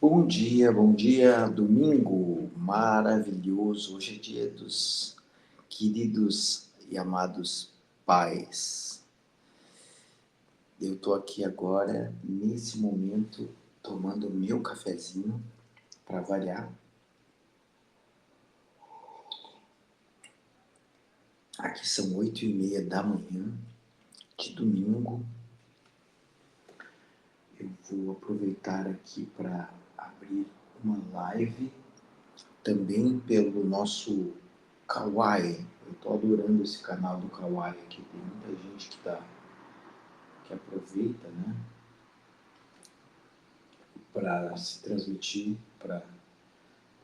Bom dia, domingo maravilhoso. Hoje é dia dos queridos e amados pais. Eu tô aqui agora, nesse momento, tomando meu cafezinho, para variar. Aqui são 8h30 da manhã, de domingo. Eu vou aproveitar aqui para abrir uma live, também pelo nosso Kawaii. Eu tô adorando esse canal do Kawaii aqui, tem muita gente que aproveita, né, para se transmitir, para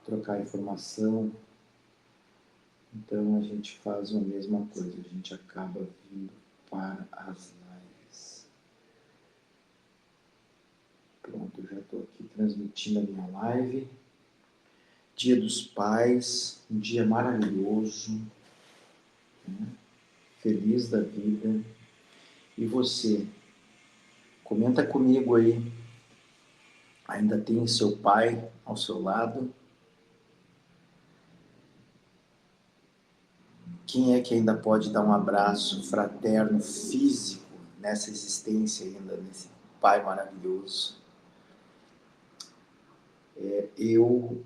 trocar informação. Então a gente faz a mesma coisa, a gente acaba vindo para as lives. Pronto, eu já estou aqui transmitindo a minha live. Dia dos Pais, um dia maravilhoso, né? Feliz da vida. E você? Comenta comigo aí. Ainda tem seu pai ao seu lado? Quem é que ainda pode dar um abraço fraterno, físico, nessa existência ainda, nesse pai maravilhoso? Eu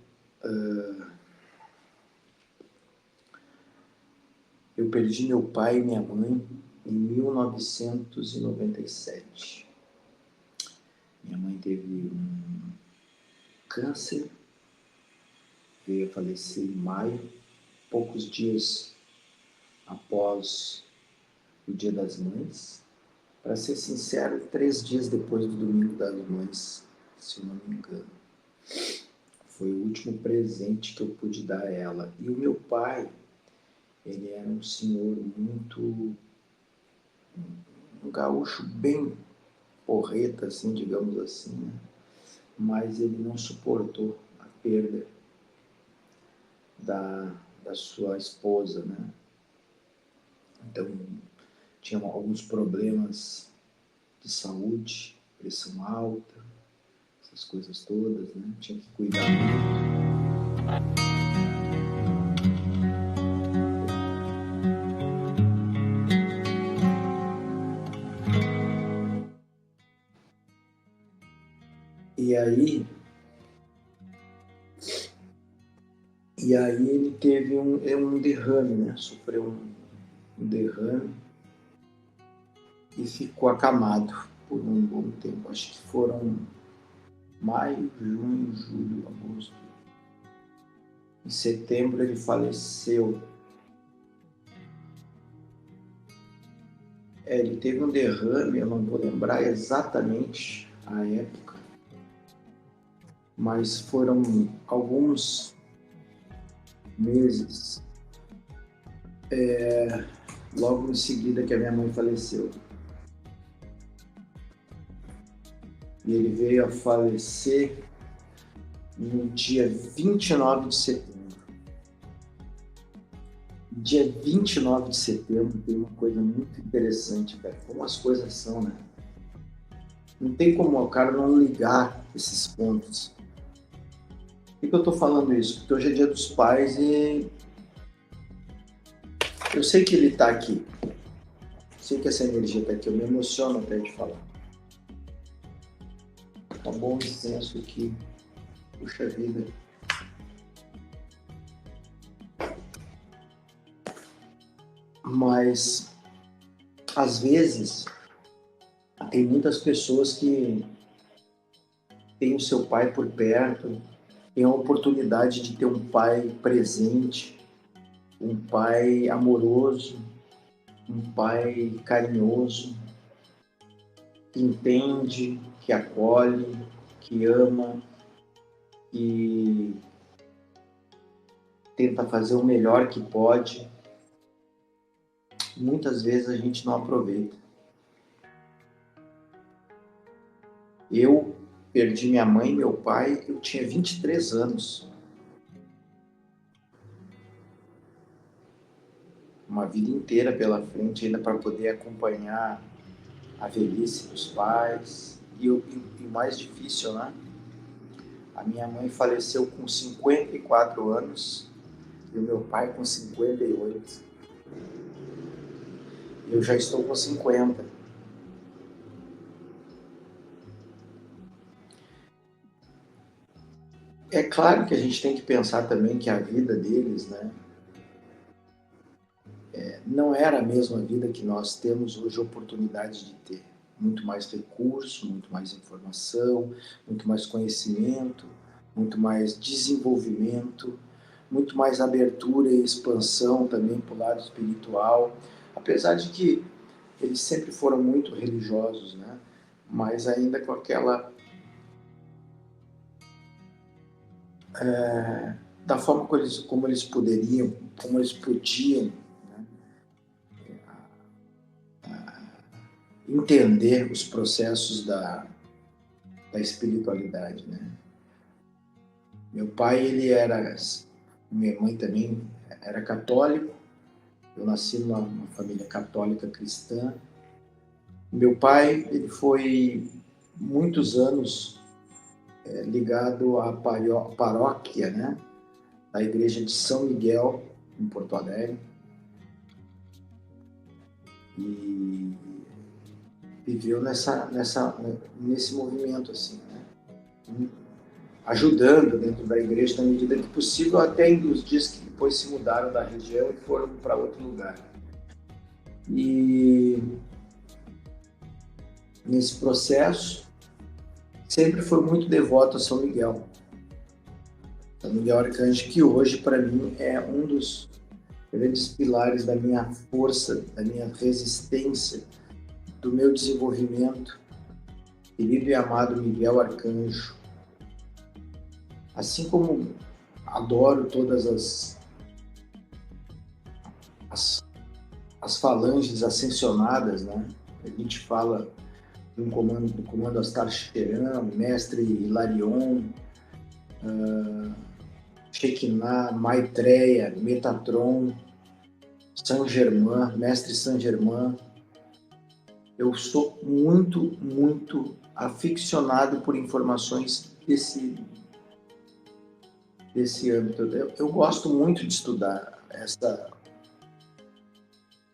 perdi meu pai e minha mãe em 1997. Minha mãe teve um câncer, veio a falecer em maio, poucos dias após o Dia das Mães. Para ser sincero, 3 dias depois do Domingo das Mães, se eu não me engano. Foi o último presente que eu pude dar a ela. E o meu pai, ele era um senhor muito... um gaúcho bem porreta, assim, digamos assim, né? Mas ele não suportou a perda da sua esposa, né? Então, tinha alguns problemas de saúde, pressão alta, essas coisas todas, né? Tinha que cuidar muito. E aí ele teve um derrame, né? Sofreu um derrame e ficou acamado por um bom tempo. Acho que foram maio, junho, julho, agosto. Em setembro ele faleceu. Ele teve um derrame, eu não vou lembrar exatamente a época, mas foram alguns meses logo em seguida que a minha mãe faleceu. E ele veio a falecer no dia 29 de setembro. Dia 29 de setembro tem uma coisa muito interessante, cara. Como as coisas são, né? Não tem como o cara não ligar esses pontos. Por que eu tô falando isso? Porque hoje é dia dos pais e eu sei que ele tá aqui. Sei que essa energia tá aqui. Eu me emociono até de falar. Tá bom senso aqui. Puxa vida. Mas, às vezes, tem muitas pessoas que têm o seu pai por perto, têm a oportunidade de ter um pai presente, um pai amoroso, um pai carinhoso, que entende, que acolhe, que ama, que tenta fazer o melhor que pode. Muitas vezes a gente não aproveita. Eu perdi minha mãe e meu pai, eu tinha 23 anos. Uma vida inteira pela frente ainda para poder acompanhar a velhice dos pais. E o mais difícil, né? A minha mãe faleceu com 54 anos e o meu pai com 58. Eu já estou com 50. É claro que a gente tem que pensar também que a vida deles, né, não era a mesma vida que nós temos hoje a oportunidade de ter. Muito mais recurso, muito mais informação, muito mais conhecimento, muito mais desenvolvimento, muito mais abertura e expansão também para o lado espiritual. Apesar de que eles sempre foram muito religiosos, né? Mas ainda com aquela da forma como eles poderiam, como eles podiam, né, entender os processos da espiritualidade, né? Meu pai, ele era, minha mãe também era católico, eu nasci numa família católica cristã. Meu pai, ele foi muitos anos ligado à paróquia, né, da igreja de São Miguel, em Porto Alegre, e viveu nesse movimento, assim, né? Ajudando dentro da igreja na medida que possível, até os dias que depois se mudaram da região e foram para outro lugar. E nesse processo, sempre foi muito devoto a São Miguel. São Miguel Arcanjo, que hoje, para mim, é um dos grandes pilares da minha força, da minha resistência, do meu desenvolvimento. Querido e amado Miguel Arcanjo, assim como adoro todas as falanges ascensionadas, né? A gente fala do comando Astar Mestre Hilarion, Shekinah, Maitreya, Metatron, Saint Germain, Mestre Saint Germain. Eu sou muito, muito aficionado por informações desse âmbito. Eu gosto muito de estudar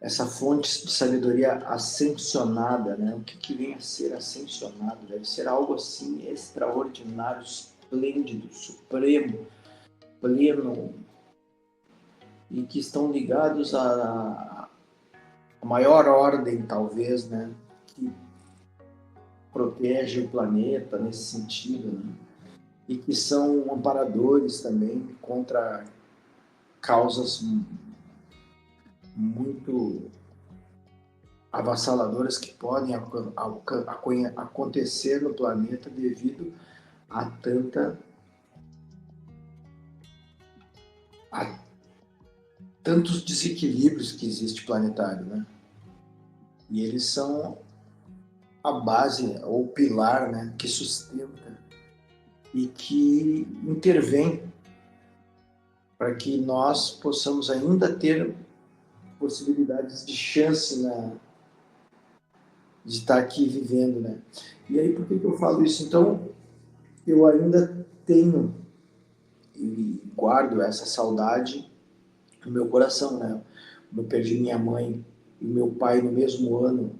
essa fonte de sabedoria ascensionada, né? O que vem a ser ascensionado? Deve ser algo assim extraordinário, esplêndido, supremo, pleno, e que estão ligados à maior ordem, talvez, né? Que protege o planeta nesse sentido, né? E que são amparadores também contra causas muito avassaladoras que podem acontecer no planeta devido a tantos desequilíbrios que existe planetário, né? E eles são a base ou o pilar, né, que sustenta e que intervém para que nós possamos ainda ter possibilidades de chance de estar aqui vivendo, né? E aí, por que eu falo isso? Então, eu ainda tenho e guardo essa saudade no meu coração, né? Eu perdi minha mãe e meu pai no mesmo ano,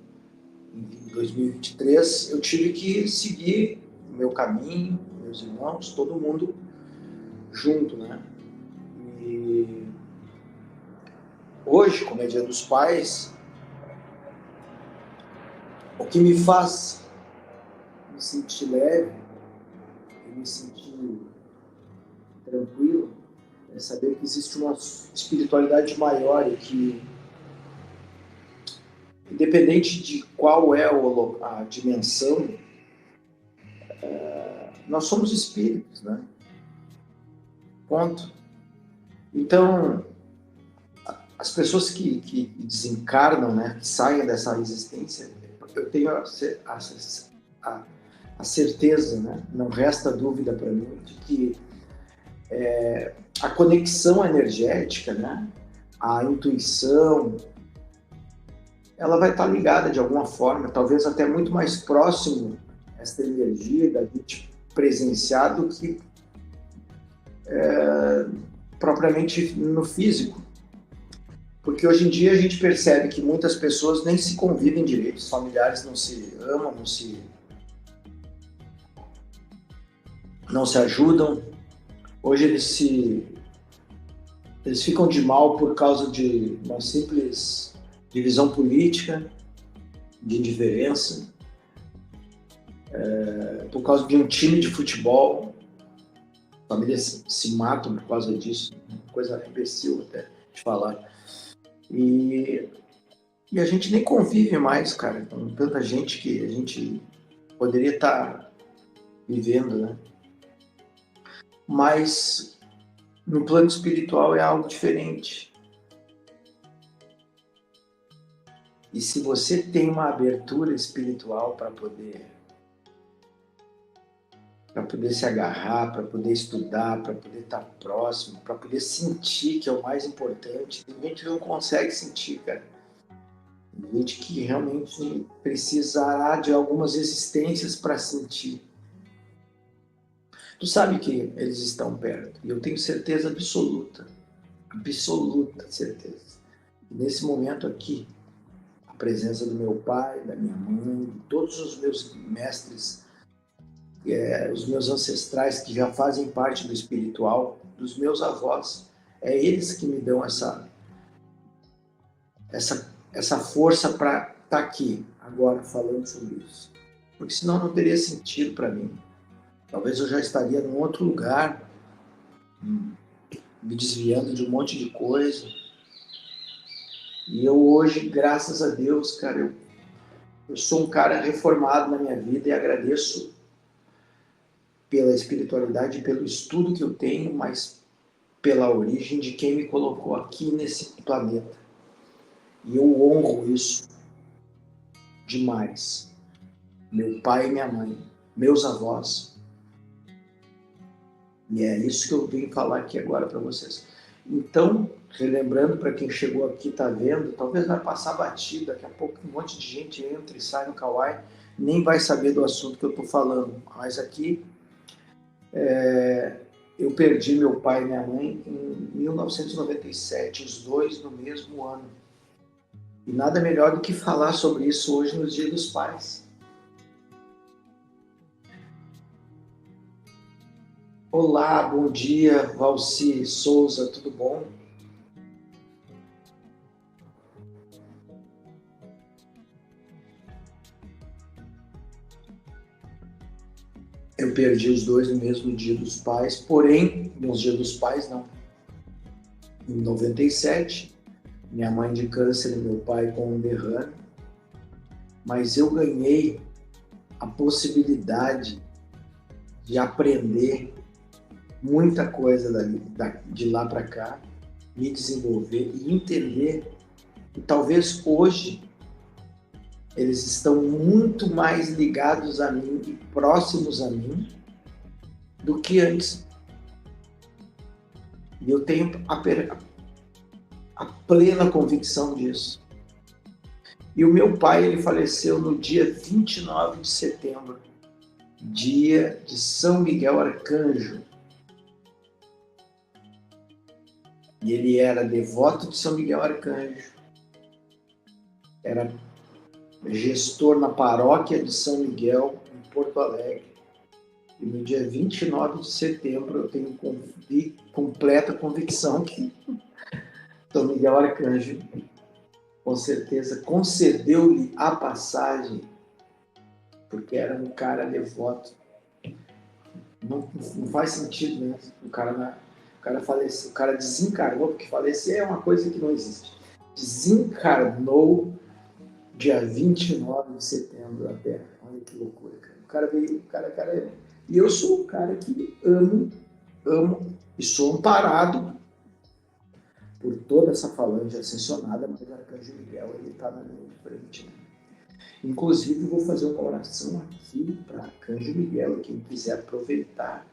em 2023, eu tive que seguir o meu caminho, meus irmãos, todo mundo junto, né? E hoje, como é Dia dos Pais, o que me faz me sentir leve, me sentir tranquilo, é saber que existe uma espiritualidade maior e que, independente de qual é a dimensão, nós somos espíritos, né? Ponto. Então, as pessoas que desencarnam, né, que saem dessa existência, eu tenho a certeza, né, não resta dúvida para mim, de que a conexão energética, né, a intuição, ela vai estar ligada de alguma forma, talvez até muito mais próximo essa energia da gente presenciar do que propriamente no físico. Porque hoje em dia a gente percebe que muitas pessoas nem se convivem direito, os familiares não se amam, não se ajudam. Hoje eles ficam de mal por causa de uma simples divisão política, de indiferença, por causa de um time de futebol. Famílias se matam por causa disso, coisa imbecil até de falar. E a gente nem convive mais, cara, com tanta gente que a gente poderia estar vivendo, né? Mas no plano espiritual é algo diferente. E se você tem uma abertura espiritual para poder se agarrar, para poder estudar, para poder estar próximo, para poder sentir, que é o mais importante. Tem gente que não consegue sentir, cara. Tem gente que realmente precisará de algumas existências para sentir. Tu sabe que eles estão perto, e eu tenho certeza absoluta certeza. Nesse momento aqui, a presença do meu pai, da minha mãe, de todos os meus mestres, os meus ancestrais que já fazem parte do espiritual, dos meus avós, é eles que me dão essa força para estar aqui agora falando sobre isso. Porque senão não teria sentido para mim. Talvez eu já estaria num outro lugar, me desviando de um monte de coisa. E eu hoje, graças a Deus, cara, eu sou um cara reformado na minha vida e agradeço pela espiritualidade, pelo estudo que eu tenho, mas pela origem de quem me colocou aqui nesse planeta. E eu honro isso demais. Meu pai e minha mãe, meus avós. E é isso que eu vim falar aqui agora para vocês. Então, relembrando para quem chegou aqui, está vendo, talvez vai passar batido, daqui a pouco um monte de gente entra e sai no Kawaii, nem vai saber do assunto que eu estou falando. Mas aqui, eu perdi meu pai e minha mãe em 1997, os dois no mesmo ano. E nada melhor do que falar sobre isso hoje no Dia dos Pais. Olá, bom dia, Valci Souza, tudo bom? Eu perdi os dois no mesmo Dia dos Pais, porém, no Dia dos Pais não. Em 97, minha mãe de câncer e meu pai com um derrame, mas eu ganhei a possibilidade de aprender muita coisa de lá para cá, me desenvolver e entender que talvez hoje eles estão muito mais ligados a mim e próximos a mim do que antes. E eu tenho a plena convicção disso. E o meu pai, ele faleceu no dia 29 de setembro, dia de São Miguel Arcanjo. E ele era devoto de São Miguel Arcanjo, era gestor na paróquia de São Miguel, em Porto Alegre. E no dia 29 de setembro eu tenho completa convicção que São Miguel Arcanjo, com certeza, concedeu-lhe a passagem, porque era um cara devoto. Não faz sentido, né? O cara faleceu, o cara desencarnou, porque falecer é uma coisa que não existe. Desencarnou dia 29 de setembro na Terra. Olha que loucura, cara. O cara veio, cara. E eu sou um cara que amo e sou amparado por toda essa falange ascensionada, mas o Arcanjo Miguel, ele está na linha de frente. Né? Inclusive, vou fazer uma oração aqui para Arcanjo Miguel, quem quiser aproveitar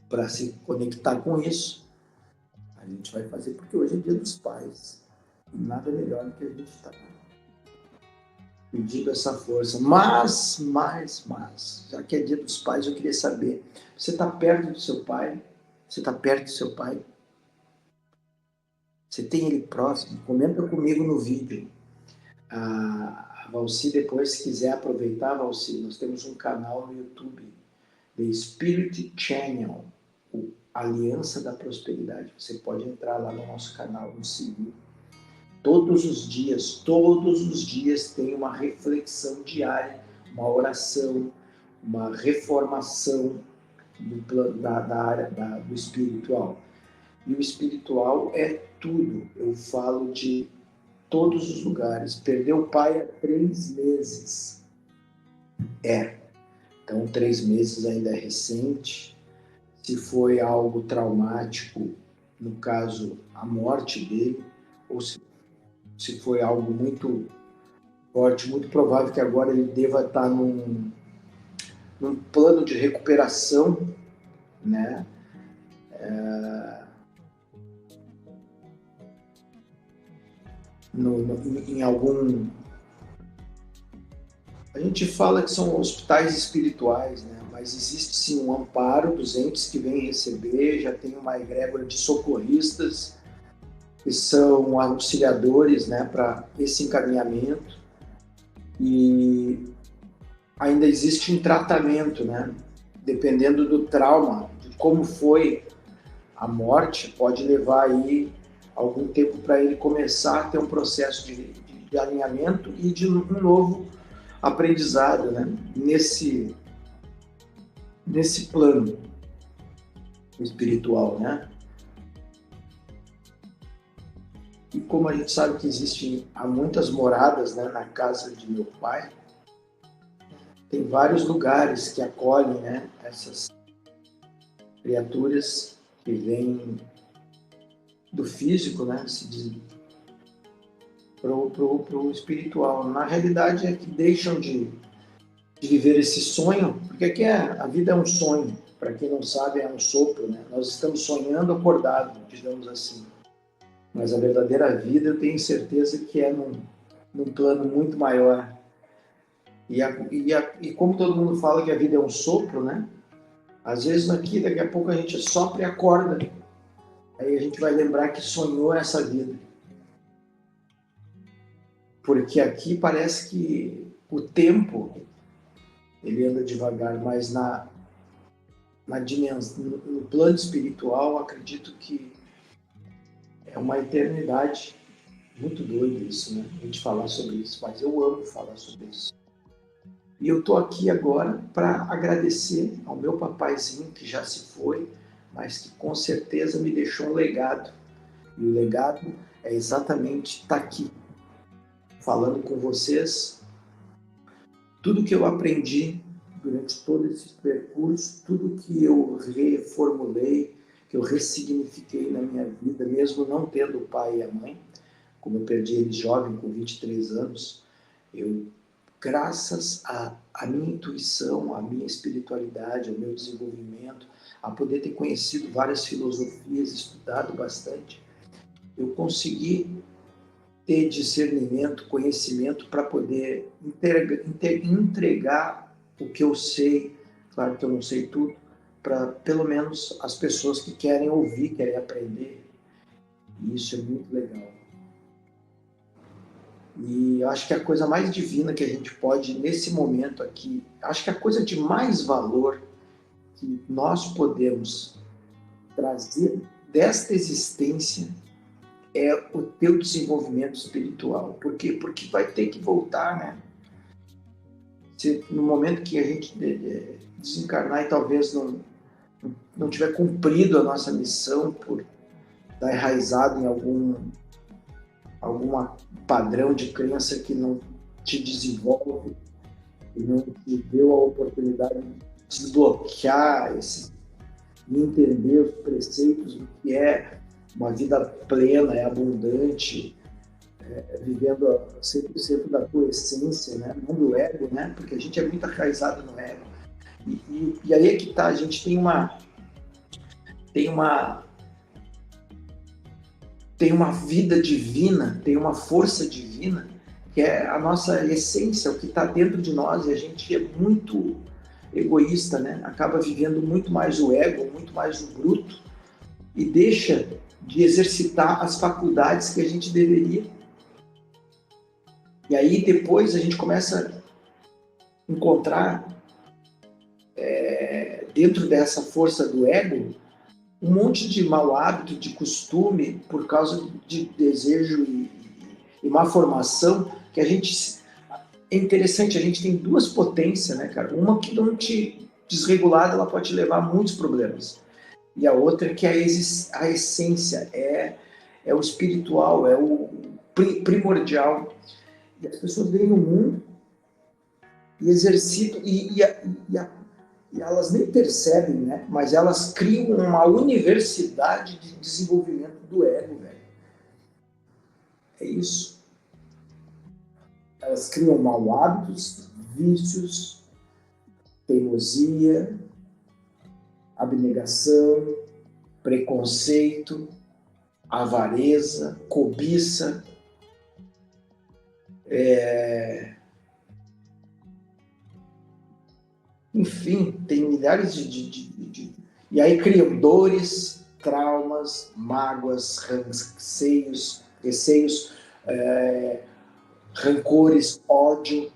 para se conectar com isso, a gente vai fazer, porque hoje é Dia dos Pais. E nada melhor do que a gente estar pedindo essa força. Mas, já que é Dia dos Pais, eu queria saber, você está perto do seu pai? Você está perto do seu pai? Você tem ele próximo? Comenta comigo no vídeo. A Valci, depois, se quiser aproveitar, Valci, nós temos um canal no YouTube, The Spirit Channel, Aliança da Prosperidade. Você pode entrar lá no nosso canal, nos seguir. Todos os dias tem uma reflexão diária, uma oração, uma reformação da área do espiritual. E o espiritual é tudo. Eu falo de todos os lugares. Perdeu o pai há 3 meses. Então 3 meses ainda é recente. Se foi algo traumático, no caso, a morte dele, ou se foi algo muito forte, muito provável que agora ele deva estar num plano de recuperação, né? Em algum... A gente fala que são hospitais espirituais, né? Mas existe sim um amparo dos entes que vêm receber, já tem uma egrégora de socorristas, que são auxiliadores, né, para esse encaminhamento. E ainda existe um tratamento, né? Dependendo do trauma, de como foi a morte, pode levar aí algum tempo para ele começar a ter um processo de alinhamento e de um novo aprendizado, né? Nesse plano espiritual, né? E como a gente sabe que há muitas moradas, né, na casa de meu pai, tem vários lugares que acolhem, né, essas criaturas que vêm do físico, né, pro espiritual. Na realidade é que deixam de viver esse sonho, porque aqui a vida é um sonho, para quem não sabe é um sopro, né? Nós estamos sonhando acordado, digamos assim. Mas a verdadeira vida eu tenho certeza que é num plano muito maior. E como todo mundo fala que a vida é um sopro, né? Às vezes aqui, daqui a pouco a gente sopra e acorda. Aí a gente vai lembrar que sonhou essa vida. Porque aqui parece que o tempo ele anda devagar, mas na dimensão, no plano espiritual, acredito que é uma eternidade. Muito doido isso, né? A gente falar sobre isso, mas eu amo falar sobre isso. E eu estou aqui agora para agradecer ao meu papaizinho que já se foi, mas que com certeza me deixou um legado. E o legado é exatamente estar aqui, falando com vocês tudo que eu aprendi durante todo esse percurso, tudo que eu reformulei, que eu ressignifiquei na minha vida, mesmo não tendo o pai e a mãe, como eu perdi eles jovem, com 23 anos, eu, graças à minha intuição, à minha espiritualidade, ao meu desenvolvimento, a poder ter conhecido várias filosofias, estudado bastante, eu consegui ter discernimento, conhecimento para poder entregar o que eu sei, claro que eu não sei tudo, para pelo menos as pessoas que querem ouvir, querem aprender. E isso é muito legal. E eu acho que a coisa mais divina que a gente pode, nesse momento aqui, acho que a coisa de mais valor que nós podemos trazer desta existência é o teu desenvolvimento espiritual. Por quê? Porque vai ter que voltar, né? No momento que a gente desencarnar e talvez não tiver cumprido a nossa missão por estar enraizado em algum padrão de crença que não te desenvolve e não te deu a oportunidade de desbloquear e entender os preceitos do que é uma vida plena, abundante, vivendo 100% da tua essência, né? Não do ego, né? Porque a gente é muito enraizado no ego. E aí é que tá, a gente tem uma vida divina, tem uma força divina, que é a nossa essência, o que está dentro de nós, e a gente é muito egoísta, né? Acaba vivendo muito mais o ego, muito mais o bruto, e deixa de exercitar as faculdades que a gente deveria. E aí depois a gente começa a encontrar dentro dessa força do ego um monte de mau hábito, de costume, por causa de desejo e má formação, que a gente... É interessante, a gente tem duas potências, né, cara? Uma que não te desregulada, ela pode te levar a muitos problemas. E a outra que é a essência, é o espiritual, é o primordial. E as pessoas vêm no mundo e exercitam, e elas nem percebem, né? Mas elas criam uma universidade de desenvolvimento do ego, velho. É isso. Elas criam mau hábitos, vícios, teimosia, abnegação, preconceito, avareza, cobiça, enfim, tem milhares E aí criam dores, traumas, mágoas, receios, rancores, ódio,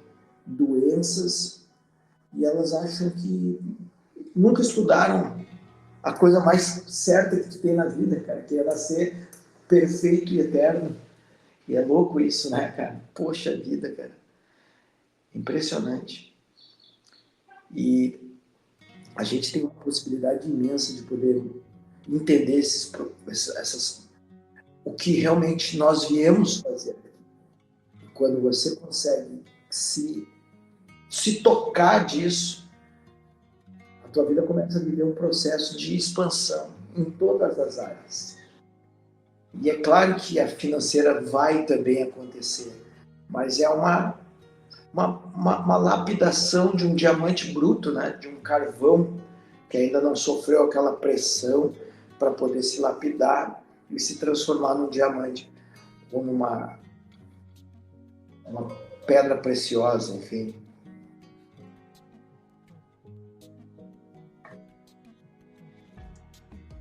doenças, e elas acham que nunca estudaram a coisa mais certa que tu tem na vida, cara, que é nascer perfeito e eterno. E é louco isso, né, cara? Poxa vida, cara. Impressionante. E a gente tem uma possibilidade imensa de poder entender o que realmente nós viemos fazer. E quando você consegue se tocar disso, a tua vida começa a viver um processo de expansão em todas as áreas. E é claro que a financeira vai também acontecer, mas é uma lapidação de um diamante bruto, né? De um carvão que ainda não sofreu aquela pressão para poder se lapidar e se transformar num diamante ou numa pedra preciosa, enfim.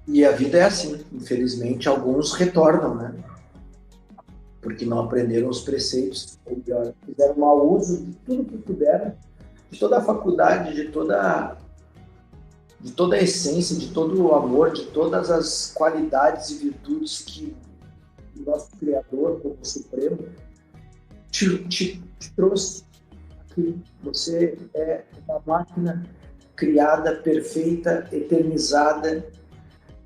E a vida é assim, infelizmente, alguns retornam, né? Porque não aprenderam os preceitos, ou melhor, fizeram mau uso de tudo que puderam, de toda a faculdade, de toda a essência, de todo o amor, de todas as qualidades e virtudes que o nosso Criador, como Supremo, te trouxe aqui. Você é uma máquina criada, perfeita, eternizada,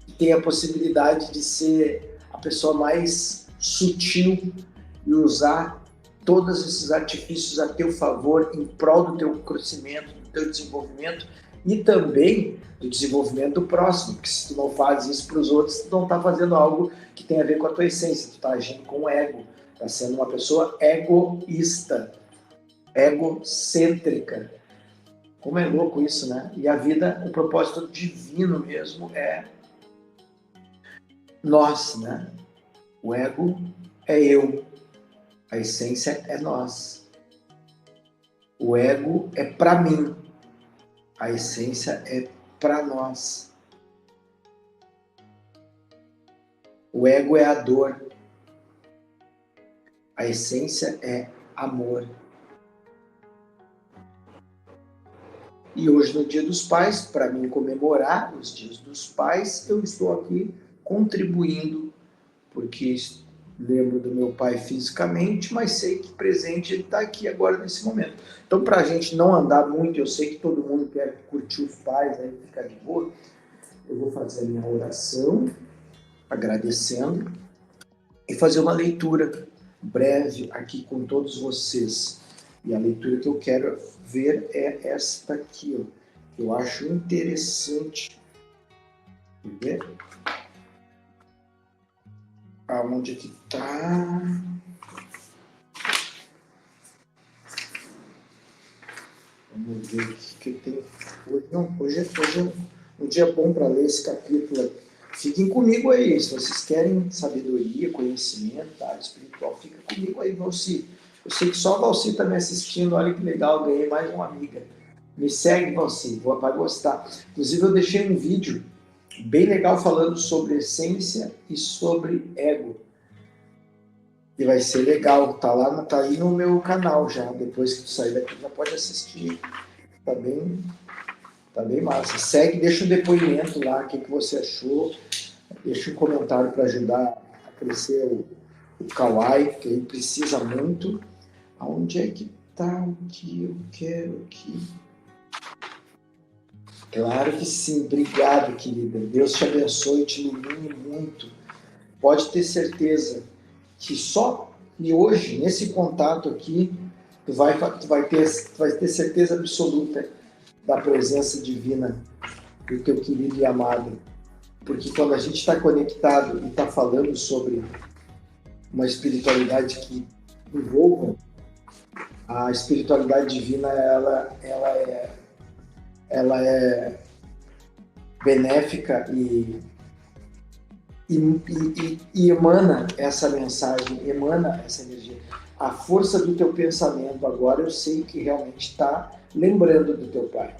que tem a possibilidade de ser a pessoa mais sutil e usar todos esses artifícios a teu favor, em prol do teu crescimento, do teu desenvolvimento e também do desenvolvimento do próximo, porque se tu não faz isso para os outros, tu não está fazendo algo que tem a ver com a tua essência, tu está agindo com o ego, está sendo uma pessoa egoísta, egocêntrica. Como é louco isso, né? E a vida, o propósito divino mesmo é nós, né? O ego é eu, a essência é nós. O ego é para mim, a essência é para nós. O ego é a dor, a essência é amor. E hoje, no Dia dos Pais, para mim comemorar os Dias dos Pais, eu estou aqui contribuindo, porque lembro do meu pai fisicamente, mas sei que presente ele está aqui agora nesse momento. Então, para a gente não andar muito, eu sei que todo mundo quer curtir os pais, aí ficar de boa, eu vou fazer a minha oração, agradecendo, e fazer uma leitura breve aqui com todos vocês. E a leitura que eu quero ver é esta aqui, ó, que eu acho interessante. Quer ver? Aonde que tá? Vamos ver o que tem. Hoje é um dia bom para ler esse capítulo. Fiquem comigo aí, se vocês querem sabedoria, conhecimento, tá? Espiritual, fica comigo aí, Valci. Eu sei que só o Valci está me assistindo, olha que legal, ganhei mais uma amiga. Me segue, Valci, vai gostar. Inclusive eu deixei um vídeo bem legal falando sobre essência e sobre ego. E vai ser legal, tá aí no meu canal já. Depois que tu sair daqui, já pode assistir. Tá bem massa. Segue, deixa um depoimento lá, o que você achou. Deixa um comentário para ajudar a crescer o Kawaii, que ele precisa muito. Aonde é que tá o que eu quero aqui? Claro que sim. Obrigado, querida. Deus te abençoe e te ilumine muito. Pode ter certeza que só e hoje, nesse contato aqui, tu vai ter certeza absoluta da presença divina do teu querido e amado. Porque quando a gente está conectado e está falando sobre uma espiritualidade que envolva a espiritualidade divina, ela é benéfica e emana essa mensagem, emana essa energia. A força do teu pensamento agora eu sei que realmente está lembrando do teu pai.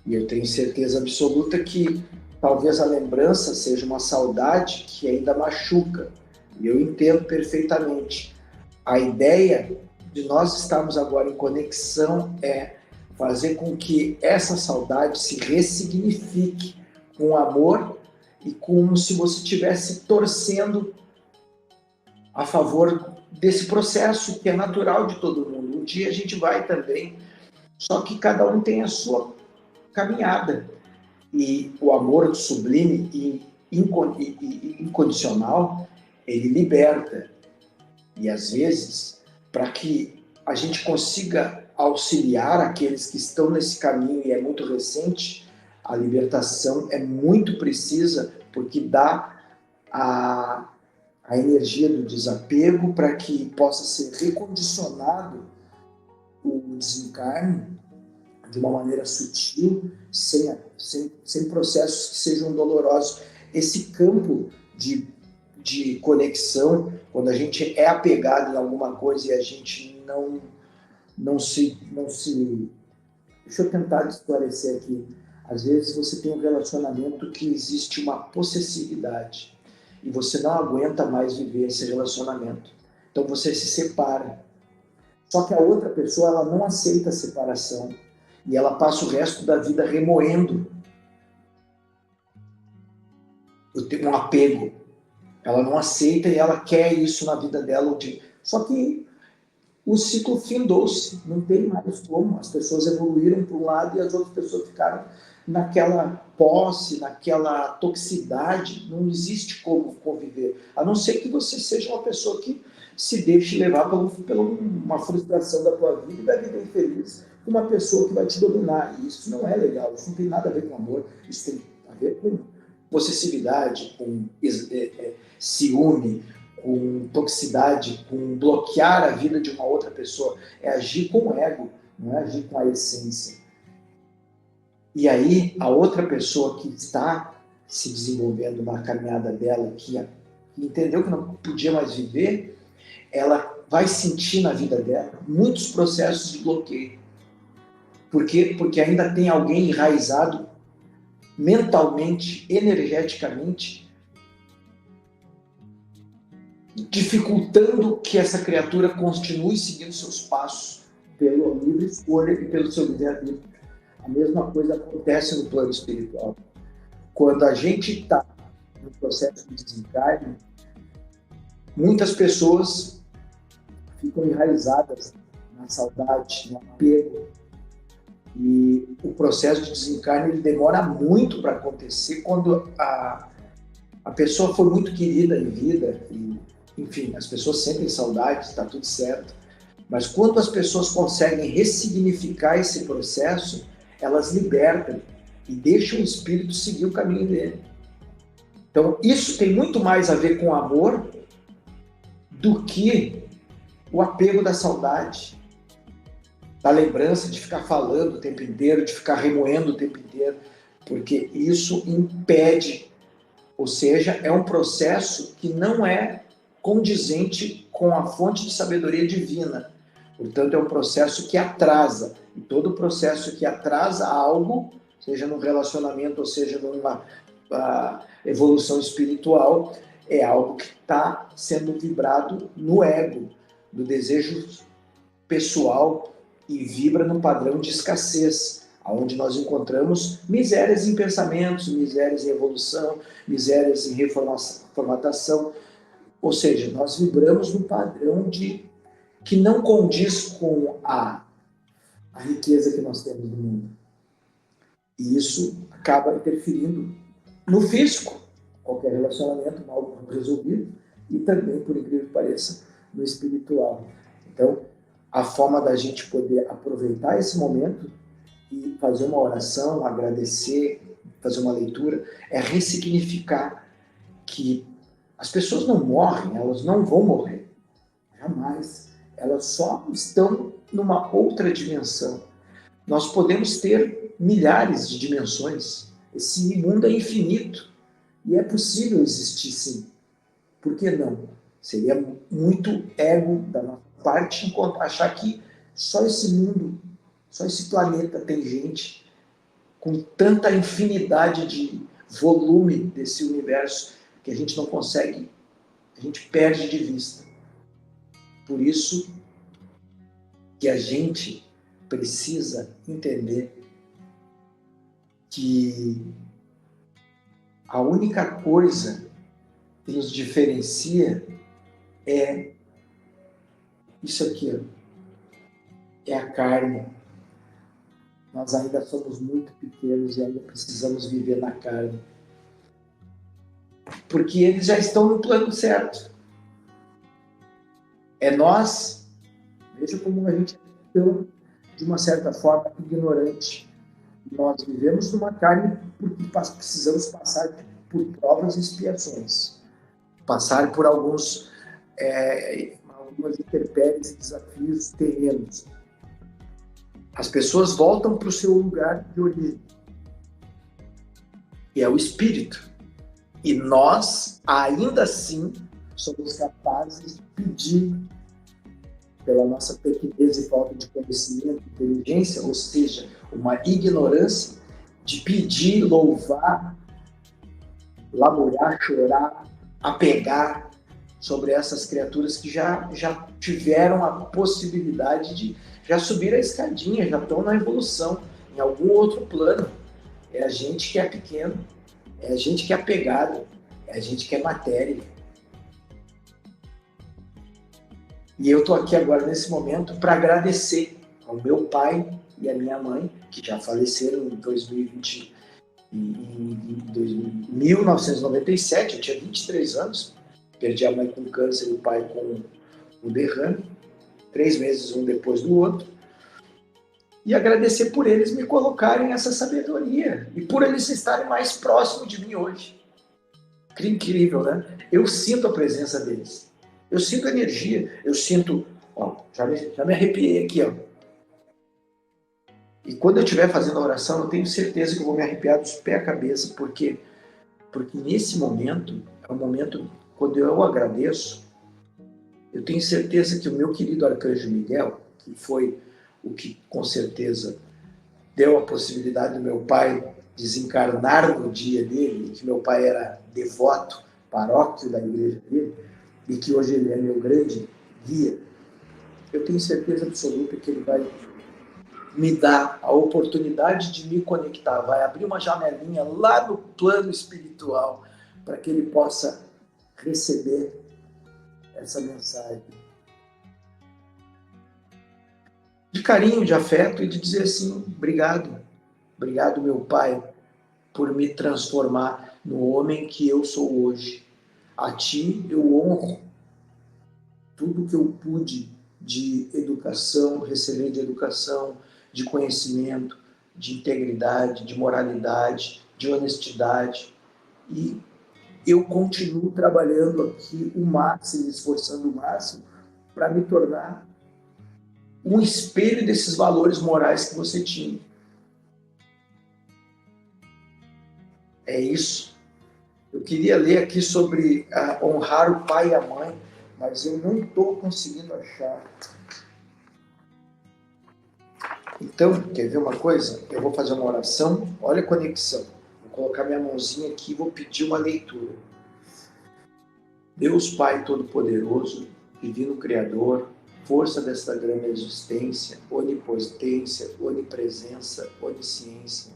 E eu tenho certeza absoluta que talvez a lembrança seja uma saudade que ainda machuca. E eu entendo perfeitamente. A ideia de nós estarmos agora em conexão é fazer com que essa saudade se ressignifique com amor e como se você estivesse torcendo a favor desse processo que é natural de todo mundo. Um dia a gente vai também, só que cada um tem a sua caminhada. E o amor sublime e incondicional, ele liberta. E às vezes, para que a gente consiga auxiliar aqueles que estão nesse caminho, e é muito recente, a libertação é muito precisa, porque dá a energia do desapego para que possa ser recondicionado o desencarne de uma maneira sutil, sem processos que sejam dolorosos. Esse campo de conexão, quando a gente é apegado em alguma coisa e a gente não se... Deixa eu tentar esclarecer aqui. Às vezes você tem um relacionamento que existe uma possessividade e você não aguenta mais viver esse relacionamento. Então você se separa. Só que a outra pessoa, ela não aceita a separação e ela passa o resto da vida remoendo um apego. Ela não aceita e ela quer isso na vida dela. Só que o ciclo findou-se, não tem mais como. As pessoas evoluíram para um lado e as outras pessoas ficaram naquela posse, naquela toxicidade. Não existe como conviver, a não ser que você seja uma pessoa que se deixe levar por uma frustração da tua vida e da vida infeliz com uma pessoa que vai te dominar. E isso não é legal, isso não tem nada a ver com amor, isso tem a ver com possessividade, com ciúme, com toxicidade, com bloquear a vida de uma outra pessoa. É agir com o ego, não é agir com a essência. E aí, a outra pessoa que está se desenvolvendo na caminhada dela, que entendeu que não podia mais viver, ela vai sentir na vida dela muitos processos de bloqueio. Por quê? Porque ainda tem alguém enraizado mentalmente, energeticamente, dificultando que essa criatura continue seguindo seus passos pela livre escolha e pelo seu livre-arbítrio. A mesma coisa acontece no plano espiritual. Quando a gente está no processo de desencarne, muitas pessoas ficam enraizadas na saudade, no apego. E o processo de desencarne ele demora muito para acontecer quando a pessoa foi muito querida em vida. E, enfim, as pessoas sentem saudade, está tudo certo. Mas quando as pessoas conseguem ressignificar esse processo, elas libertam e deixam o espírito seguir o caminho dele. Então, isso tem muito mais a ver com amor do que o apego da saudade, da lembrança, de ficar falando o tempo inteiro, de ficar remoendo o tempo inteiro, porque isso impede, ou seja, é um processo que não é condizente com a fonte de sabedoria divina. Portanto, é um processo que atrasa. E todo processo que atrasa algo seja num relacionamento, ou seja numa evolução espiritual, é algo que está sendo vibrado no ego, no desejo pessoal e vibra no padrão de escassez, onde nós encontramos misérias em pensamentos, misérias em evolução, misérias em reformatação, ou seja, nós vibramos no padrão que não condiz com a riqueza que nós temos no mundo. E isso acaba interferindo no físico, qualquer relacionamento mal resolvido, e também, por incrível que pareça, no espiritual. Então, a forma da gente poder aproveitar esse momento e fazer uma oração, agradecer, fazer uma leitura, é ressignificar que as pessoas não morrem, elas não vão morrer, jamais. Elas só estão numa outra dimensão. Nós podemos ter milhares de dimensões. Esse mundo é infinito e é possível existir, sim. Por que não? Seria muito ego da nossa parte achar que só esse mundo, só esse planeta tem gente com tanta infinidade de volume desse universo que a gente não consegue, a gente perde de vista. Por isso que a gente precisa entender que a única coisa que nos diferencia é isso aqui, é a carne. Nós ainda somos muito pequenos e ainda precisamos viver na carne. Porque eles já estão no plano certo. É nós, veja como a gente é tão, de uma certa forma, ignorante. Nós vivemos numa carne porque precisamos passar por provas e expiações. Passar por algumas intempéries e desafios terrenos. As pessoas voltam para o seu lugar de origem. E é o espírito. E nós, ainda assim, somos capazes de pedir, pela nossa pequenez e falta de conhecimento, inteligência, ou seja, uma ignorância, de pedir, louvar, lamorar, chorar, apegar sobre essas criaturas que já tiveram a possibilidade de já subir a escadinha, já estão na evolução, em algum outro plano. É a gente que é pequeno, é a gente que é apegado, é a gente que é matéria. E eu estou aqui agora, nesse momento, para agradecer ao meu pai e à minha mãe, que já faleceram em 2020, em 1997, eu tinha 23 anos, perdi a mãe com câncer e o pai com um derrame, 3 meses um depois do outro, e agradecer por eles me colocarem essa sabedoria, e por eles estarem mais próximos de mim hoje. Que incrível, né? Eu sinto a presença deles. Eu sinto a energia, eu sinto... Ó, já me arrepiei aqui, ó. E quando eu estiver fazendo a oração, eu tenho certeza que eu vou me arrepiar dos pés à cabeça, porque nesse momento, é um momento, quando eu agradeço, eu tenho certeza que o meu querido Arcanjo Miguel, que foi o que, com certeza, deu a possibilidade do meu pai desencarnar no dia dele, que meu pai era devoto, paróquio da igreja dele, e que hoje ele é meu grande guia, eu tenho certeza absoluta que ele vai me dar a oportunidade de me conectar, vai abrir uma janelinha lá no plano espiritual para que ele possa receber essa mensagem de carinho, de afeto e de dizer assim, obrigado, obrigado meu pai por me transformar no homem que eu sou hoje. A ti eu honro tudo que eu pude de educação, receber de educação, de conhecimento, de integridade, de moralidade, de honestidade. E eu continuo trabalhando aqui o máximo, esforçando o máximo para me tornar um espelho desses valores morais que você tinha. É isso. Eu queria ler aqui sobre honrar o pai e a mãe, mas eu não estou conseguindo achar. Então, quer ver uma coisa? Eu vou fazer uma oração, olha a conexão. Vou colocar minha mãozinha aqui e vou pedir uma leitura. Deus Pai Todo-Poderoso, Divino Criador, força desta grande existência, onipotência, onipresença, onisciência.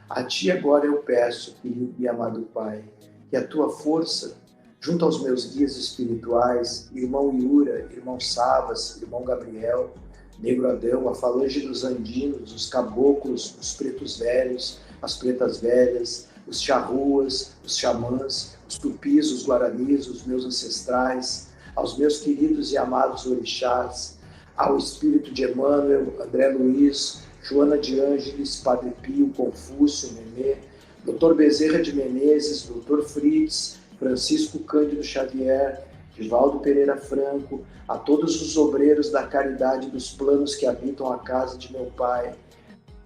A Ti agora eu peço, querido e amado Pai, que a Tua força, junto aos meus guias espirituais, irmão Iura, irmão Savas, irmão Gabriel, Negro Adão, a falange dos andinos, os caboclos, os pretos velhos, as pretas velhas, os charruas, os xamãs, os tupis, os guaranis, os meus ancestrais, aos meus queridos e amados orixás, ao espírito de Emmanuel, André Luiz, Joana de Ângeles, Padre Pio, Confúcio, Nenê, Dr. Bezerra de Menezes, Dr. Fritz, Francisco Cândido Xavier, Divaldo Pereira Franco, a todos os obreiros da caridade dos planos que habitam a casa de meu Pai.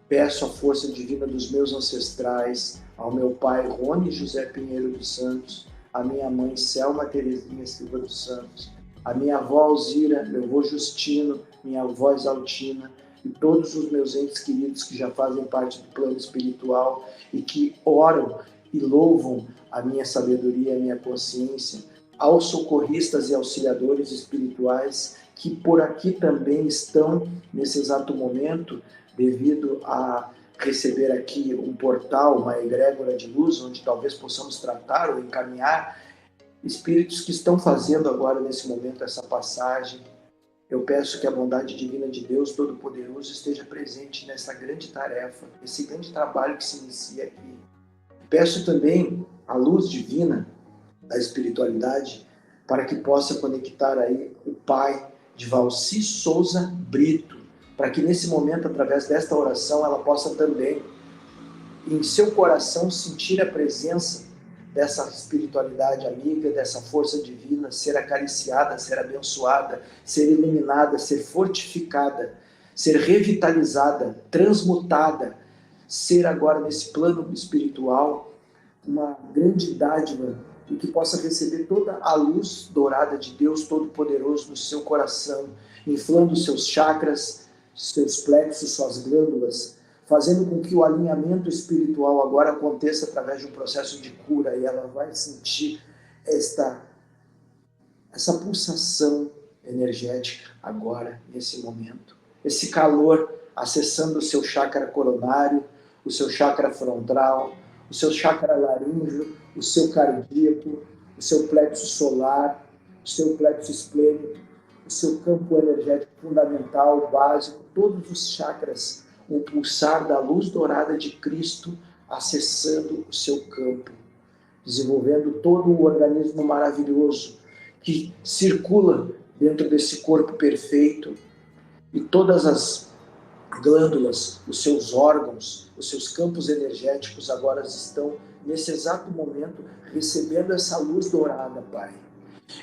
Peço a força divina dos meus ancestrais, ao meu pai Rony José Pinheiro dos Santos, à minha mãe Selma Terezinha Silva dos Santos, à minha avó Alzira, meu avô Justino, minha avó Exaltina, e todos os meus entes queridos que já fazem parte do plano espiritual e que oram e louvam a minha sabedoria, a minha consciência, aos socorristas e auxiliadores espirituais que por aqui também estão nesse exato momento, devido a receber aqui um portal, uma egrégora de luz, onde talvez possamos tratar ou encaminhar espíritos que estão fazendo agora, nesse momento, essa passagem. Eu peço que a bondade divina de Deus Todo-Poderoso esteja presente nessa grande tarefa, esse grande trabalho que se inicia aqui. Peço também a luz divina da espiritualidade para que possa conectar aí o Pai de Valci Souza Brito, para que nesse momento, através desta oração, ela possa também, em seu coração, sentir a presença dessa espiritualidade amiga, dessa força divina, ser acariciada, ser abençoada, ser iluminada, ser fortificada, ser revitalizada, transmutada, ser agora nesse plano espiritual uma grande dádiva e que possa receber toda a luz dourada de Deus Todo-Poderoso no seu coração, inflando seus chakras, seus plexos, suas glândulas, fazendo com que o alinhamento espiritual agora aconteça através de um processo de cura, e ela vai sentir essa pulsação energética agora, nesse momento. Esse calor acessando o seu chakra coronário, o seu chakra frontal, o seu chakra laríngeo, o seu cardíaco, o seu plexo solar, o seu plexo esplênico, o seu campo energético fundamental, básico, todos os chakras, o pulsar da luz dourada de Cristo acessando o seu campo, desenvolvendo todo o organismo maravilhoso que circula dentro desse corpo perfeito, e todas as glândulas, os seus órgãos, os seus campos energéticos agora estão, nesse exato momento, recebendo essa luz dourada, Pai.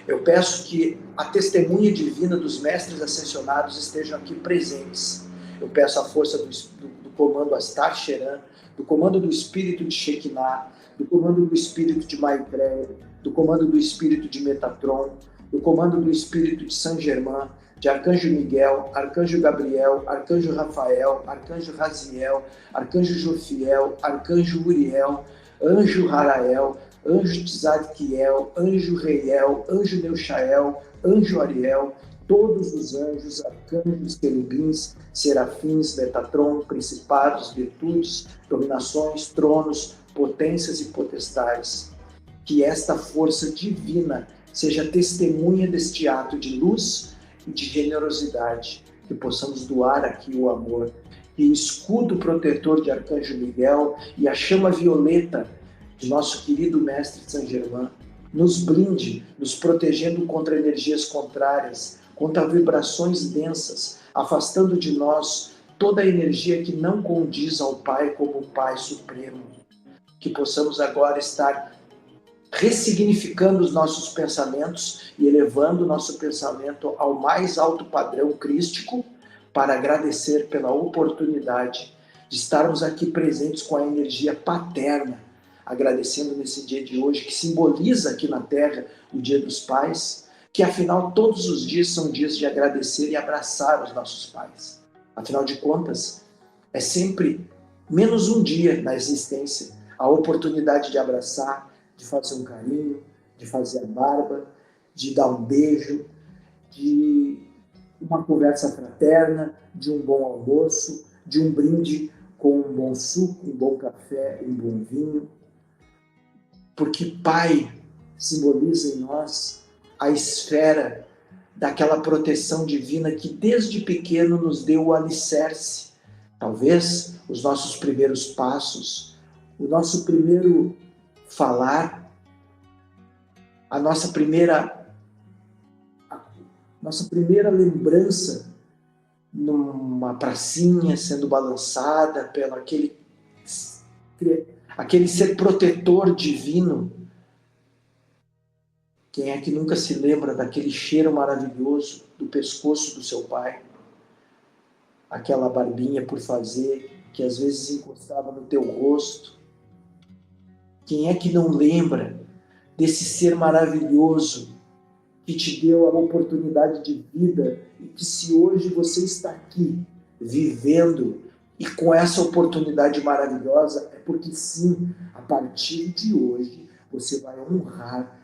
Eu peço que a testemunha divina dos mestres ascensionados estejam aqui presentes. Eu peço a força do comando Astar Sheran, do comando do espírito de Shekinah, do comando do espírito de Maitreya, do comando do espírito de Metatron, do comando do espírito de Saint Germain, de Arcanjo Miguel, Arcanjo Gabriel, Arcanjo Rafael, Arcanjo Raziel, Arcanjo Jofiel, Arcanjo Uriel, Anjo Harael, Anjo Tzadkiel, Anjo Reiel, Anjo Neuchael, Anjo Ariel, todos os anjos, arcanjos, querubins, serafins, Metatron, principados, virtudes, dominações, tronos, potências e potestades. Que esta força divina seja testemunha deste ato de luz e de generosidade, que possamos doar aqui o amor, que o escudo protetor de Arcanjo Miguel e a chama violeta de nosso querido Mestre Saint Germain nos blinde, nos protegendo contra energias contrárias, contra vibrações densas, afastando de nós toda a energia que não condiz ao Pai como Pai Supremo. Que possamos agora estar ressignificando os nossos pensamentos e elevando o nosso pensamento ao mais alto padrão crístico, para agradecer pela oportunidade de estarmos aqui presentes com a energia paterna, agradecendo nesse dia de hoje, que simboliza aqui na Terra o Dia dos Pais, que afinal todos os dias são dias de agradecer e abraçar os nossos pais. Afinal de contas, É sempre menos um dia na existência, a oportunidade de abraçar, de fazer um carinho, de fazer a barba, de dar um beijo, de uma conversa fraterna, de um bom almoço, de um brinde com um bom suco, um bom café, um bom vinho. Porque Pai simboliza em nós a esfera daquela proteção divina que desde pequeno nos deu o alicerce. Talvez os nossos primeiros passos, o nosso primeiro falar, a nossa primeira lembrança numa pracinha sendo balançada pelo aquele ser protetor divino. Quem é que nunca se lembra daquele cheiro maravilhoso do pescoço do seu pai? Aquela barbinha por fazer, que às vezes encostava no teu rosto. Quem é que não lembra desse ser maravilhoso que te deu a oportunidade de vida e que se hoje você está aqui, vivendo, e com essa oportunidade maravilhosa, é porque sim, a partir de hoje, você vai honrar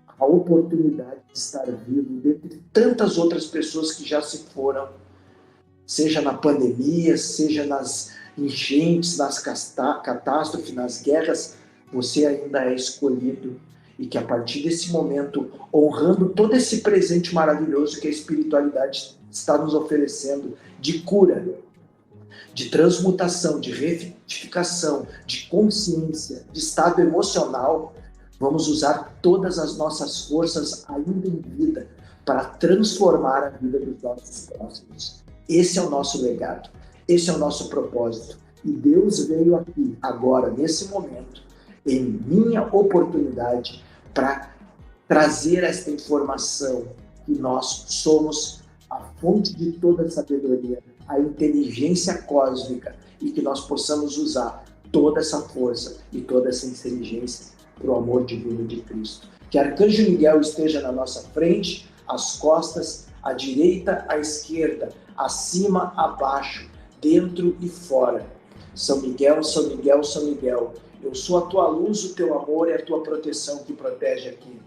a oportunidade de estar vivo dentre tantas outras pessoas que já se foram, seja na pandemia, seja nas enchentes, nas catástrofes, nas guerras, você ainda é escolhido. E que a partir desse momento, honrando todo esse presente maravilhoso que a espiritualidade está nos oferecendo, de cura, de transmutação, de retificação, de consciência, de estado emocional, vamos usar todas as nossas forças ainda em vida para transformar a vida dos nossos próximos. Esse é o nosso legado, esse é o nosso propósito. E Deus veio aqui, agora, nesse momento, em minha oportunidade, para trazer esta informação que nós somos a fonte de toda a sabedoria, a inteligência cósmica, e que nós possamos usar toda essa força e toda essa inteligência para o amor divino de Cristo. Que Arcanjo Miguel esteja na nossa frente, às costas, à direita, à esquerda, acima, abaixo, dentro e fora. São Miguel, São Miguel, São Miguel, eu sou a tua luz, o teu amor e a tua proteção que protege aqui.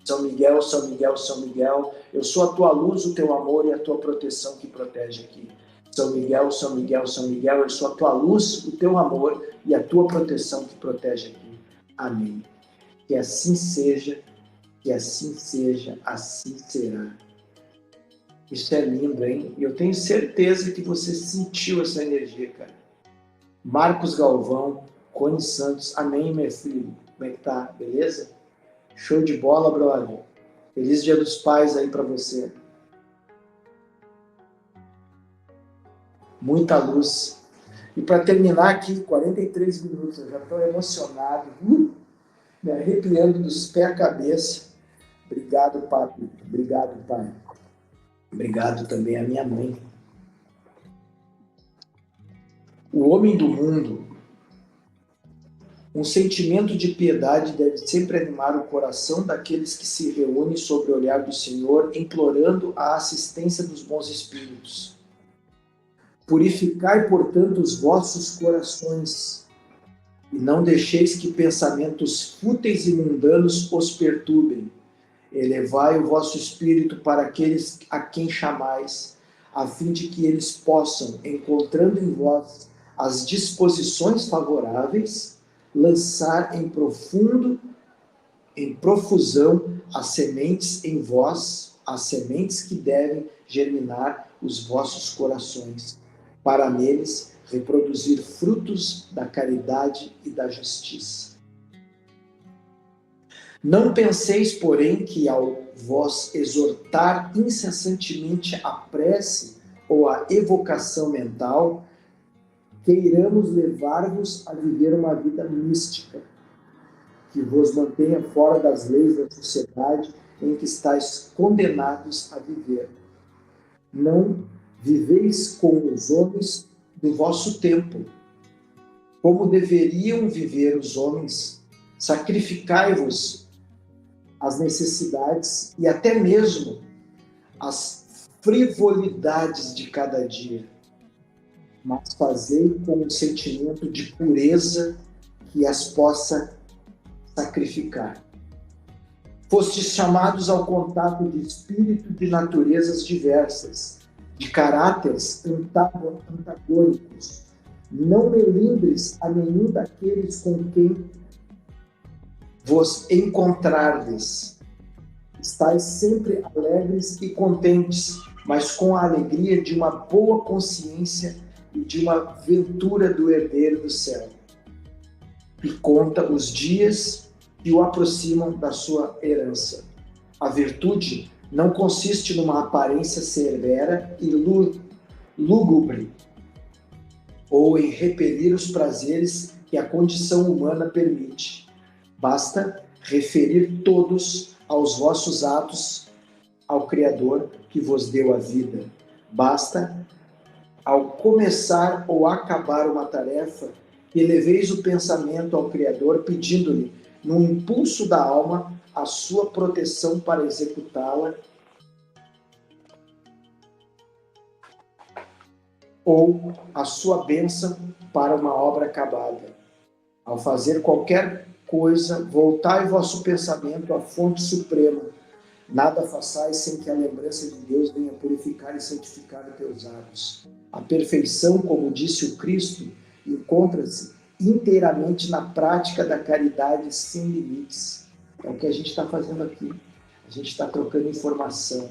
São Miguel, São Miguel, São Miguel, eu sou a tua luz, o teu amor e a tua proteção que protege aqui. São Miguel, São Miguel, São Miguel, eu sou a tua luz, o teu amor e a tua proteção que protege aqui. Amém. Que assim seja, assim será. Isso é lindo, hein? E eu tenho certeza que você sentiu essa energia, cara. Marcos Galvão, Cone Santos, amém, meu filho. Como é que tá? Beleza? Show de bola, brother. Feliz Dia dos Pais aí para você. Muita luz. E para terminar aqui, 43 minutos, eu já estou emocionado, me arrepiando dos pés à cabeça. Obrigado, papi. Obrigado, pai. Obrigado também à minha mãe. O homem do mundo, um sentimento de piedade deve sempre animar o coração daqueles que se reúnem sob o olhar do Senhor, implorando a assistência dos bons espíritos. Purificai, portanto, os vossos corações, e não deixeis que pensamentos fúteis e mundanos os perturbem. Elevai o vosso espírito para aqueles a quem chamais, a fim de que eles possam, encontrando em vós as disposições favoráveis, lançar em profusão as sementes em vós, as sementes que devem germinar os vossos corações, para neles reproduzir frutos da caridade e da justiça. Não penseis, porém, que ao vós exortar incessantemente a prece ou a evocação mental, queiramos levar-vos a viver uma vida mística, que vos mantenha fora das leis da sociedade em que estáis condenados a viver. Não viveis com os homens do vosso tempo, como deveriam viver os homens. Sacrificai-vos às necessidades e até mesmo às frivolidades de cada dia. mas fazei com um sentimento de pureza que as possa sacrificar. Fostes chamados ao contato de espírito de naturezas diversas, de caráteres antagônicos. Não melindres a nenhum daqueles com quem vos encontrardes. Estais sempre alegres e contentes, mas com a alegria de uma boa consciência e de uma ventura do herdeiro do céu. E conta os dias que o aproximam da sua herança. A virtude não consiste numa aparência severa e lúgubre, ou em repelir os prazeres que a condição humana permite. Basta referir todos aos vossos atos ao Criador que vos deu a vida. Basta, ao começar ou acabar uma tarefa, que eleveis o pensamento ao Criador, pedindo-lhe, no impulso da alma, a sua proteção para executá-la, ou a sua bênção para uma obra acabada. Ao fazer qualquer coisa, voltai vosso pensamento à fonte suprema. Nada façais sem que a lembrança de Deus venha purificar e santificar os teus atos. A perfeição, como disse o Cristo, encontra-se inteiramente na prática da caridade sem limites. É o que a gente está fazendo aqui. A gente está trocando informação.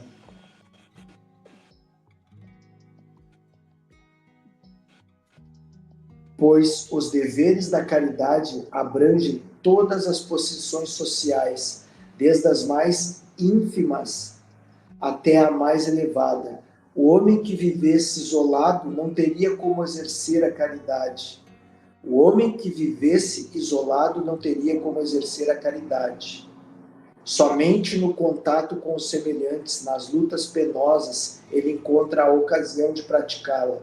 Pois os deveres da caridade abrangem todas as posições sociais, desde as mais ínfimas até a mais elevada. O homem que vivesse isolado não teria como exercer a caridade. O homem que vivesse isolado não teria como exercer a caridade. Somente no contato com os semelhantes, nas lutas penosas, ele encontra a ocasião de praticá-la.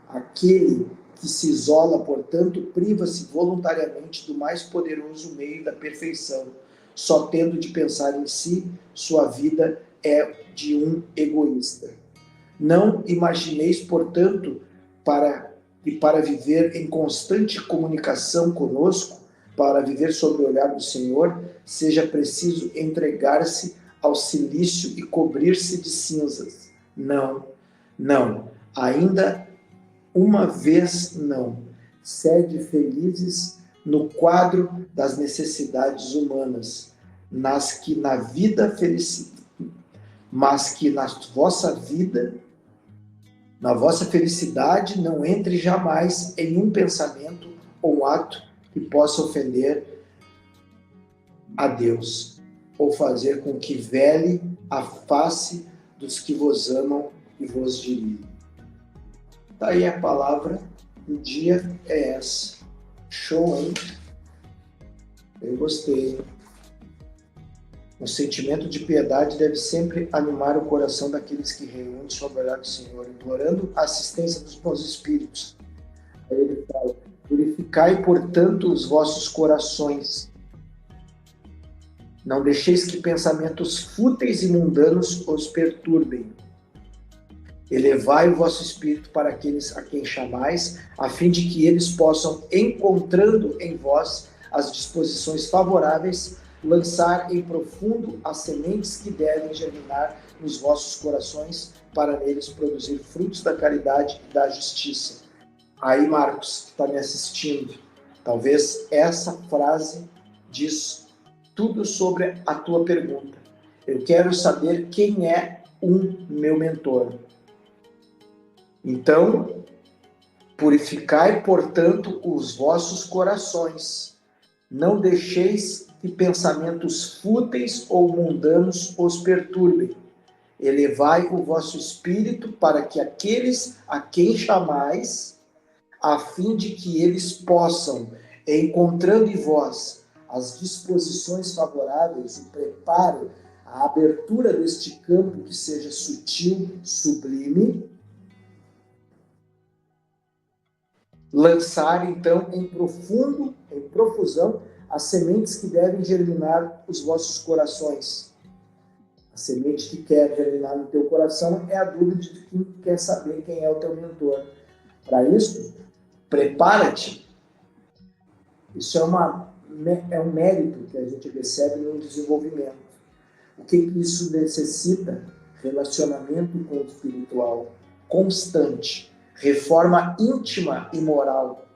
Aquele que se isola, portanto, priva-se voluntariamente do mais poderoso meio da perfeição. Só tendo de pensar em si, sua vida é de um egoísta. Não imagineis, portanto, para viver em constante comunicação conosco, para viver sob o olhar do Senhor, seja preciso entregar-se ao silício e cobrir-se de cinzas. Não, não, ainda uma vez não. Sede felizes no quadro das necessidades humanas, mas que na vossa vida, na vossa felicidade, não entre jamais em um pensamento ou um ato que possa ofender a Deus, ou fazer com que vele a face dos que vos amam e vos dirigem. Daí a palavra do dia é essa. Show, hein? Eu gostei. O sentimento de piedade deve sempre animar o coração daqueles que reúnem sob o olhar do Senhor, implorando a assistência dos bons espíritos. Aí ele fala, purificai, portanto, os vossos corações. Não deixeis que pensamentos fúteis e mundanos os perturbem. Elevai o vosso espírito para aqueles a quem chamais, a fim de que eles possam, encontrando em vós as disposições favoráveis, lançar em profundo as sementes que devem germinar nos vossos corações, para neles produzir frutos da caridade e da justiça. Aí, Marcos, que está me assistindo, talvez essa frase diz tudo sobre a tua pergunta. Eu quero saber quem é meu mentor. Então, purificai, portanto, os vossos corações. Não deixeis que pensamentos fúteis ou mundanos os perturbem. Elevai o vosso espírito para que aqueles a quem chamais, a fim de que eles possam, encontrando em vós as disposições favoráveis, o preparo, a abertura deste campo que seja sutil, sublime, lançar, então, em profusão, as sementes que devem germinar os vossos corações. A semente que quer germinar no teu coração é a dúvida de quem quer saber quem é o teu mentor. Para isso, prepara-te. Isso é um mérito que a gente recebe no desenvolvimento. O que isso necessita? Relacionamento com o espiritual constante, reforma íntima e moral.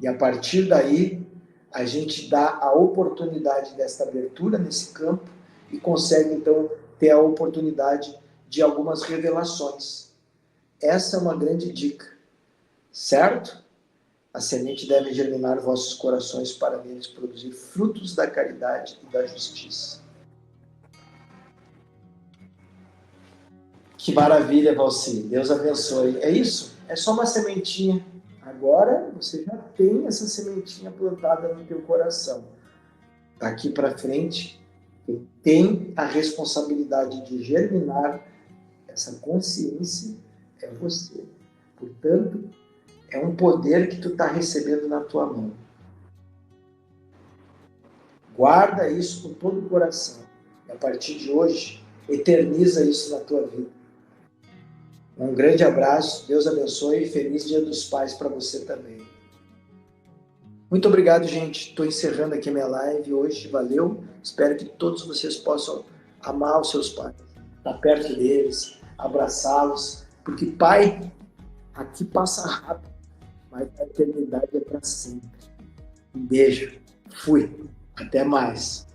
E a partir daí, a gente dá a oportunidade desta abertura nesse campo e consegue, então, ter a oportunidade de algumas revelações. Essa é uma grande dica, certo? A semente deve germinar vossos corações para neles produzir frutos da caridade e da justiça. Que maravilha, Valci. Deus abençoe. É isso? É só uma sementinha. Agora você já tem essa sementinha plantada no teu coração. Daqui para frente, quem tem a responsabilidade de germinar essa consciência é você. Portanto, é um poder que tu está recebendo na tua mão. Guarda isso com todo o coração. E a partir de hoje, eterniza isso na tua vida. Um grande abraço, Deus abençoe e feliz Dia dos Pais para você também. Muito obrigado, gente. Estou encerrando aqui a minha live hoje. Valeu. Espero que todos vocês possam amar os seus pais, estar perto deles, abraçá-los, porque pai aqui passa rápido, mas a eternidade é para sempre. Um beijo. Fui. Até mais.